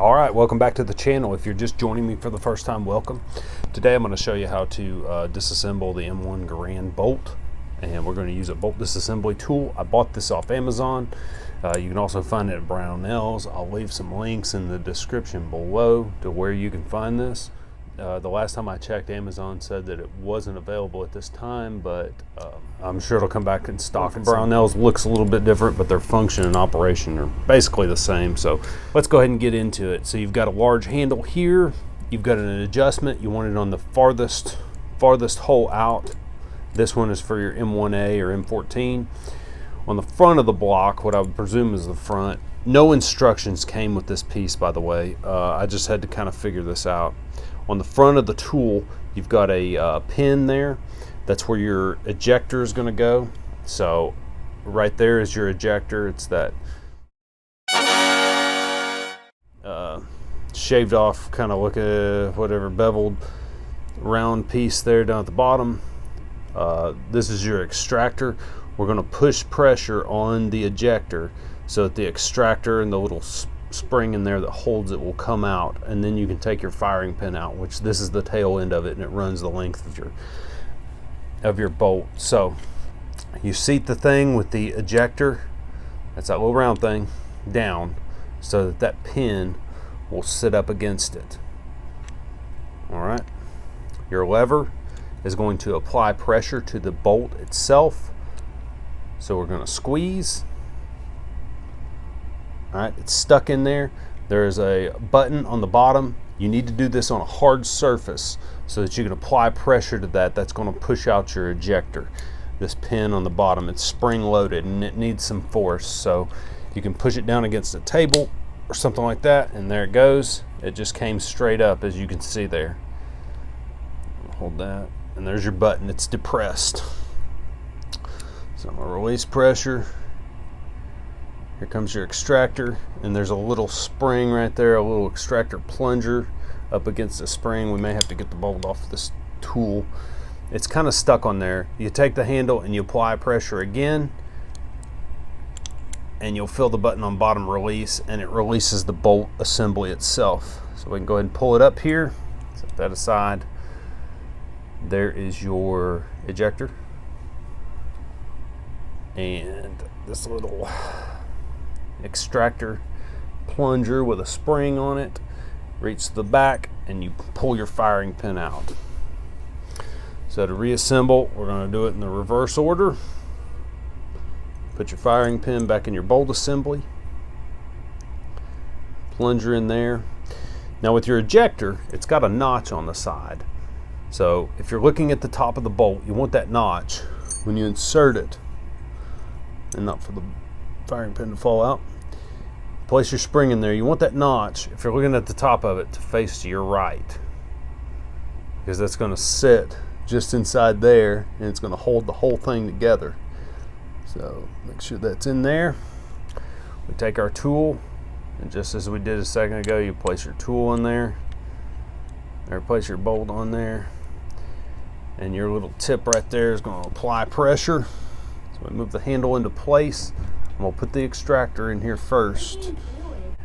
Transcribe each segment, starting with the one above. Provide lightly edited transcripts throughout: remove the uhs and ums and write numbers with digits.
All right, welcome back to the channel. If you're just joining me for the first time, welcome. Today I'm going to show you how to disassemble the M1 Garand bolt, and we're going to use a bolt disassembly tool. I bought this off Amazon. You can also find it at Brownells. I'll leave some links in the description below to where you can find this. The last time I checked, Amazon said that it wasn't available at this time, but I'm sure it'll come back in stock. Brownells looks a little bit different, but their function and operation are basically the same. So let's go ahead and get into it. So you've got a large handle here. You've got an adjustment. You want it on the farthest hole out. This one is for your M1A or M14. On the front of the block, what I would presume is the front, no instructions came with this piece, by the way. I just had to kind of figure this out. On the front of the tool, you've got a pin there. That's where your ejector is going to go. So right there is your ejector. It's that shaved off, kind of look at whatever beveled round piece there down at the bottom. This is your extractor. We're going to push pressure on the ejector so that the extractor and the little spring in there that holds it will come out, and then you can take your firing pin out, which this is the tail end of it, and it runs the length of your bolt. So you seat the thing with the ejector, that's that little round thing, down so that that pin will sit up against it. All right, your lever is going to apply pressure to the bolt itself, so we're going to squeeze. All right, it's stuck in there. There's a button on the bottom. You need to do this on a hard surface so that you can apply pressure to that. That's going to push out your ejector. This pin on the bottom, it's spring loaded and it needs some force. So you can push it down against a table or something like that, and there it goes. It just came straight up, as you can see there. Hold that, and there's your button. It's depressed. So I'm going to release pressure. Here comes your extractor, and there's a little spring right there, a little extractor plunger up against the spring. We may have to get the bolt off this tool. It's kind of stuck on there. You take the handle and you apply pressure again, and you'll feel the button on bottom release, and it releases the bolt assembly itself. So we can go ahead and pull it up here, set that aside. There is your ejector, and this little extractor plunger with a spring on it. Reach to the back and you pull your firing pin out. So to reassemble, we're going to do it in the reverse order. Put your firing pin back in your bolt assembly, plunger in there. Now with your ejector, it's got a notch on the side. So if you're looking at the top of the bolt, you want that notch when you insert it, and not for the firing pin to fall out. Place your spring in there. You want that notch, if you're looking at the top of it, to face to your right, because that's going to sit just inside there and it's going to hold the whole thing together. So make sure that's in there. We take our tool, and just as we did a second ago, you place your tool in there, or place your bolt on there, and your little tip right there is going to apply pressure. So we move the handle into place. I'm going to put the extractor in here first,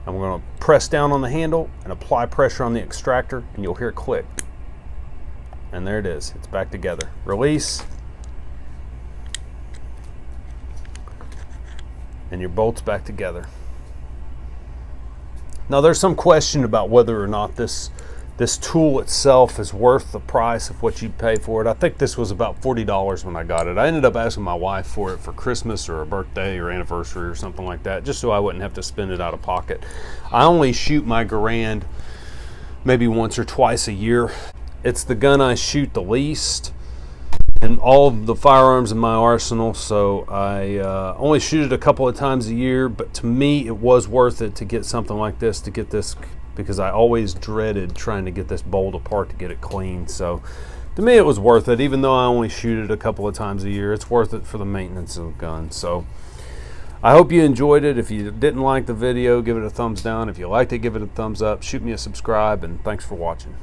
and we're going to press down on the handle and apply pressure on the extractor, and you'll hear it click. And there it is. It's back together. Release. And your bolt's back together. Now there's some question about whether or not this tool itself is worth the price of what you pay for it. I think this was about $40 when I got it. I ended up asking my wife for it for Christmas or a birthday or anniversary or something like that, just so I wouldn't have to spend it out of pocket. I only shoot my Garand maybe once or twice a year. It's the gun I shoot the least in all of the firearms in my arsenal, so I only shoot it a couple of times a year, but to me it was worth it to get something like this, to get this, because I always dreaded trying to get this bolt apart to get it clean. So to me it was worth it, even though I only shoot it a couple of times a year. It's worth it for the maintenance of the gun. So I hope you enjoyed it. If you didn't like the video, give it a thumbs down. If you liked it, give it a thumbs up. Shoot me a subscribe, and thanks for watching.